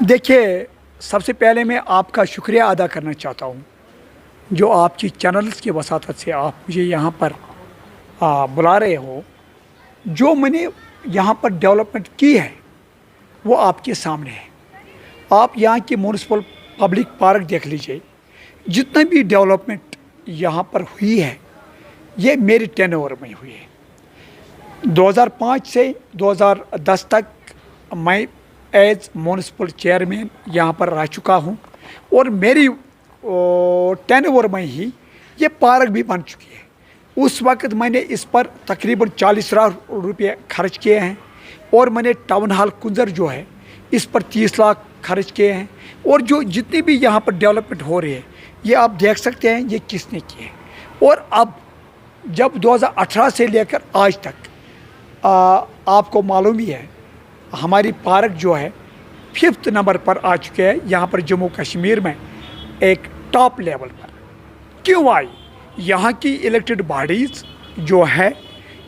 देखिए, सबसे पहले मैं आपका शुक्रिया अदा करना चाहता हूँ, जो आपकी चैनल्स की वसातत से आप मुझे यहाँ पर बुला रहे हो। जो मैंने यहाँ पर डेवलपमेंट की है, वो आपके सामने है। आप यहाँ की म्यूनिसिपल पब्लिक पार्क देख लीजिए। जितनी भी डेवलपमेंट यहाँ पर हुई है, ये मेरी टेनओवर में हुई है। 2005 से 2010 तक मैं एज म्यूनिसिपल चेयरमैन यहाँ पर रह चुका हूँ और मेरी टेनओवर में ही ये पार्क भी बन चुकी है। उस वक्त मैंने इस पर तकरीबन 40 लाख रुपये खर्च किए हैं और मैंने टाउन हॉल कुंजर जो है इस पर 30 लाख खर्च किए हैं। और जो जितनी भी यहाँ पर डेवलपमेंट हो रही है, ये आप देख सकते हैं ये किसने किए हैं। और अब जब 2018 से लेकर आज तक आपको मालूम ही है, हमारी पार्क जो है 5th नंबर पर आ चुके हैं यहाँ पर जम्मू कश्मीर में, एक टॉप लेवल पर। क्यों आई? यहाँ की इलेक्टेड बॉडीज़ जो है,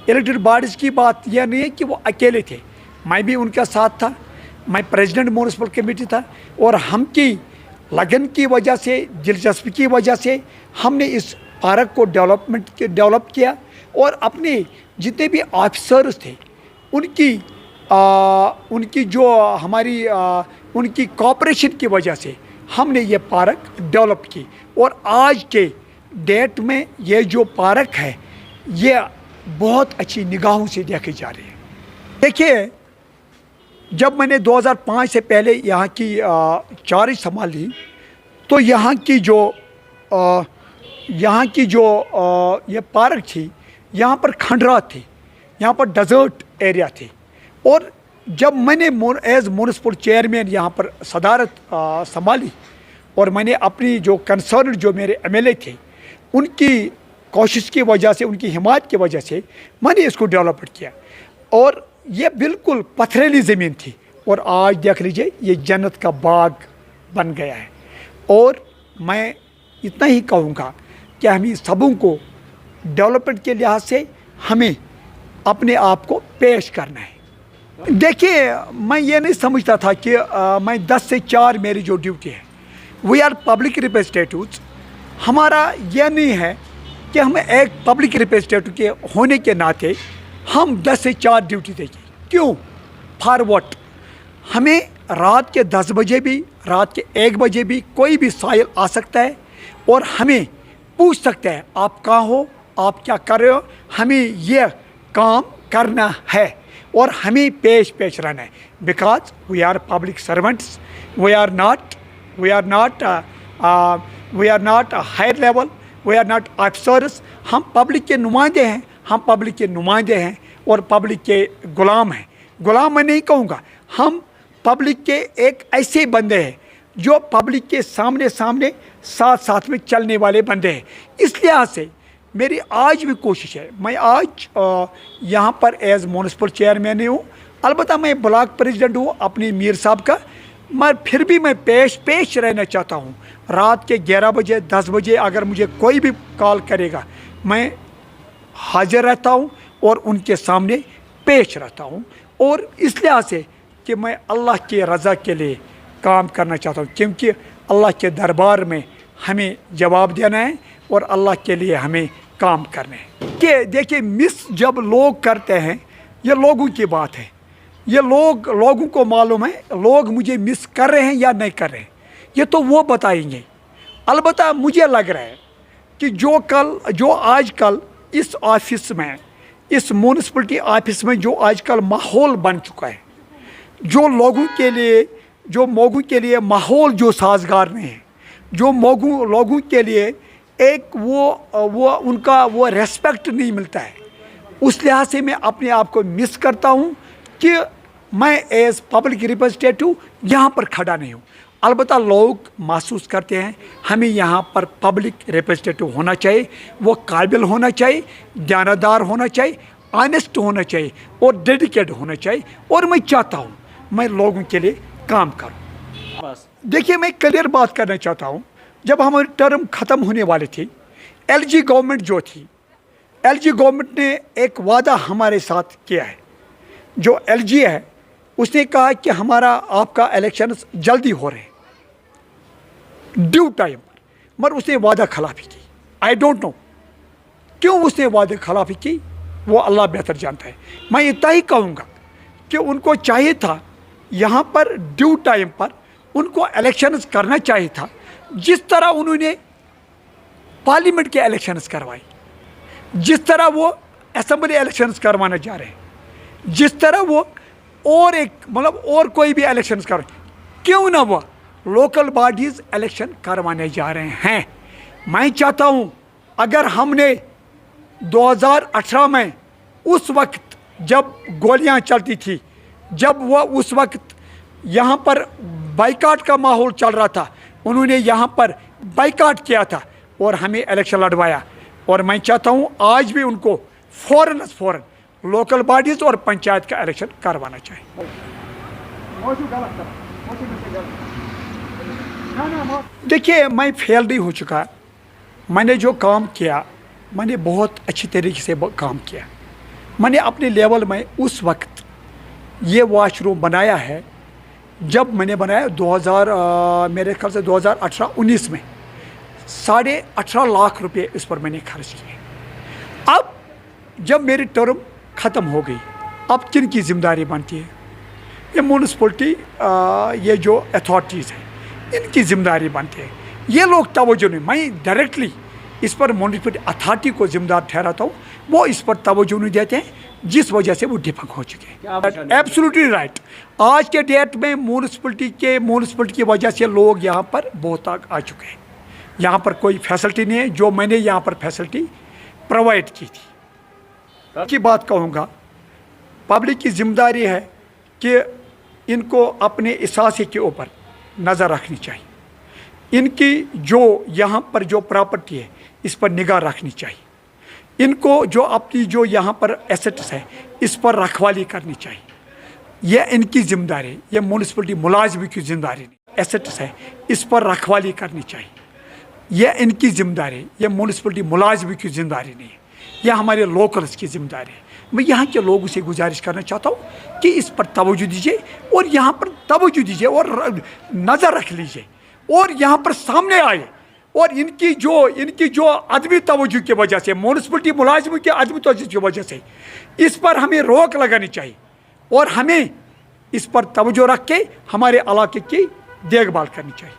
इलेक्टेड बॉडीज़ की बात यह नहीं है कि वो अकेले थे, मैं भी उनका साथ था। मैं प्रेसिडेंट म्यूनिसिपल कमेटी था और हम की लगन की वजह से, दिलचस्पी की वजह से हमने इस पार्क को डेवलप किया और अपने जितने भी ऑफिसर्स थे उनकी जो हमारी उनकी कोऑपरेशन की वजह से हमने ये पार्क डेवलप की। और आज के डेट में ये जो पार्क है, ये बहुत अच्छी निगाहों से देखी जा रही है। देखिए, जब मैंने 2005 से पहले यहाँ की चार्ज संभाली, तो यहाँ की जो ये पार्क थी, यहाँ पर खंडरा थी, यहाँ पर डेजर्ट एरिया थी। और जब मैंने एज म्यूनिसिपल चेयरमैन यहाँ पर सदारत संभाली और मैंने अपनी जो कंसर्न जो मेरे एमएलए थे, उनकी कोशिश की वजह से, उनकी हिमायत की वजह से मैंने इसको डेवलपमेंट किया। और ये बिल्कुल पथरीली ज़मीन थी और आज देख लीजिए ये जन्नत का बाग बन गया है। और मैं इतना ही कहूँगा कि हम सबों को डेवलपमेंट के लिहाज से हमें अपने आप को पेश करना है। देखिए, मैं ये नहीं समझता था कि मैं 10 से 4 मेरी जो ड्यूटी है, वी आर पब्लिक रिप्रेजेंटेटिव्स। हमारा यह नहीं है कि हम एक पब्लिक रिप्रेजेंटेटिव के होने के नाते हम 10 से 4 ड्यूटी देंगे। क्यों? For what? हमें रात के 10 बजे भी, रात के 1 बजे भी कोई भी साइल आ सकता है और हमें पूछ सकता है, आप कहाँ हो, आप क्या कर रहे हो। हमें यह काम करना है और हमें पेश रहना है। Because we are public servants, we are not higher level, we are not officers. हम पब्लिक के नुमाइंदे हैं और पब्लिक के गुलाम हैं। गुलाम मैं नहीं कहूँगा, हम पब्लिक के एक ऐसे बंदे हैं जो पब्लिक के सामने साथ में चलने वाले बंदे हैं। इस लिहाज से मेरी आज भी कोशिश है, मैं आज यहाँ पर एज म्यूनिसिपल चेयरमैन हूँ। अलबत्ता मैं ब्लॉक प्रेसिडेंट हूँ अपनी मीर साहब का, मैं फिर भी मैं पेश रहना चाहता हूँ। रात के 11 बजे 10 बजे अगर मुझे कोई भी कॉल करेगा, मैं हाजिर रहता हूँ और उनके सामने पेश रहता हूँ। और इस लिहाज से कि मैं अल्लाह के रज़ा के लिए काम करना चाहता हूँ, क्योंकि अल्लाह के दरबार में हमें जवाब देना है और अल्लाह के लिए हमें काम करना है। कि देखिए, मिस जब लोग करते हैं, ये लोगों की बात है। ये लोगों को मालूम है लोग मुझे मिस कर रहे हैं या नहीं कर रहे हैं, ये तो वो बताएंगे। अलबत्ता मुझे लग रहा है कि जो आजकल इस ऑफिस में, इस म्यूनिसिपलिटी ऑफिस में जो आजकल माहौल बन चुका है, जो लोगों के लिए माहौल जो साजगार नहीं है, जो लोगों के लिए एक उनका रेस्पेक्ट नहीं मिलता है, उस लिहाज से मैं अपने आप को मिस करता हूँ कि मैं एज पब्लिक रिप्रेजेंटेटिव यहाँ पर खड़ा नहीं हूँ। अलबत्ता लोग महसूस करते हैं हमें यहाँ पर पब्लिक रिप्रेजेंटेटिव होना चाहिए, वो काबिल होना चाहिए, जानदार होना चाहिए, ऑनेस्ट होना चाहिए और डेडिकेट होना चाहिए। और मैं चाहता हूँ मैं लोगों के लिए काम करूँ। बस देखिए, मैं क्लियर बात करना चाहता हूँ। जब हमारी टर्म ख़त्म होने वाली थी, एलजी गवर्नमेंट जो थी, एलजी गवर्नमेंट ने एक वादा हमारे साथ किया है। जो एलजी है, उसने कहा कि हमारा आपका इलेक्शन जल्दी हो रहे हैं ड्यू टाइम पर, मगर उसने वादा खिलाफी की। आई डोंट नो क्यों उसने वादा खिलाफी की, वो अल्लाह बेहतर जानता है। मैं इतना ही कहूँगा कि उनको चाहिए था यहाँ पर ड्यू टाइम पर उनको इलेक्शंस करना चाहिए था, जिस तरह उन्होंने पार्लियामेंट के इलेक्शंस करवाए, जिस तरह वो असेंबली इलेक्शंस करवाने जा रहे हैं, जिस तरह वो और एक मतलब और कोई भी इलेक्शंस कर, क्यों ना वो लोकल बॉडीज़ इलेक्शन करवाने जा रहे हैं। मैं चाहता हूँ अगर हमने 2018 में उस वक्त जब गोलियां चलती थी, जब वो उस वक्त यहाँ पर बाइकाट का माहौल चल रहा था, उन्होंने यहाँ पर बाइकाट किया था और हमें इलेक्शन लड़वाया, और मैं चाहता हूँ आज भी उनको फ़ौरन लोकल बॉडीज़ और पंचायत का इलेक्शन करवाना चाहिए। देखिए, मैं फेल नहीं हो चुका। मैंने जो काम किया, मैंने बहुत अच्छी तरीके से काम किया। मैंने अपने लेवल में उस वक्त ये वॉशरूम बनाया है, जब मैंने बनाया 2000 मेरे ख्याल से 2018-19 में 18.5 लाख रुपए इस पर मैंने खर्च किए। अब जब मेरी टर्म ख़त्म हो गई, अब किन की जिम्मेदारी बनती है? ये म्यूनसिपलिटी ये जो अथॉरिटीज़ हैं, इनकी जिम्मेदारी बनती है। ये लोग तवज्जो नहीं, मैं डायरेक्टली इस पर म्यूनसिपलिटी अथॉरिटी को जिम्मेदार ठहराता हूँ, वो इस पर तवज्जो नहीं देते हैं, जिस वजह से वो डिफंक हो चुके हैं। Absolutely right. आज के डेट में म्यूनसिपलिटी की वजह से लोग यहाँ पर बहुत आ चुके हैं। यहाँ पर कोई फैसिलिटी नहीं है जो मैंने यहाँ पर फैसिलिटी प्रोवाइड की थी। की बात कहूँगा, पब्लिक की जिम्मेदारी है कि इनको अपने इसासे के ऊपर नज़र रखनी चाहिए। इनकी जो यहाँ पर जो प्रॉपर्टी है, इस पर निगाह रखनी चाहिए। इनको जो अपनी जो यहाँ पर एसेट्स है, इस पर रखवाली करनी चाहिए। यह इनकी जिम्मेदारी है, यह म्यूनसिपलिटी मुलाजिम की जिम्मेदारी नहीं। एसेट्स है, इस पर रखवाली करनी चाहिए। यह इनकी जिम्मेदारी है, यह म्यूनसिपलिटी मुलाजिम की जिम्मेदारी नहीं है, यह हमारे लोकल्स की जिम्मेदारी है। मैं यहाँ के लोगों से गुजारिश करना चाहता हूँ कि इस पर तवज्जो दीजिए और यहाँ पर तवज्जो दीजिए और नज़र रख लीजिए और यहाँ पर सामने आए, और इनकी जो अदमी तवज्जो की वजह से, म्यूनसिपलिटी मुलाजिम के अदमी तवज्जो की वजह से इस पर हमें रोक लगानी चाहिए और हमें इस पर तवज्जो रख के हमारे इलाके की देखभाल करनी चाहिए।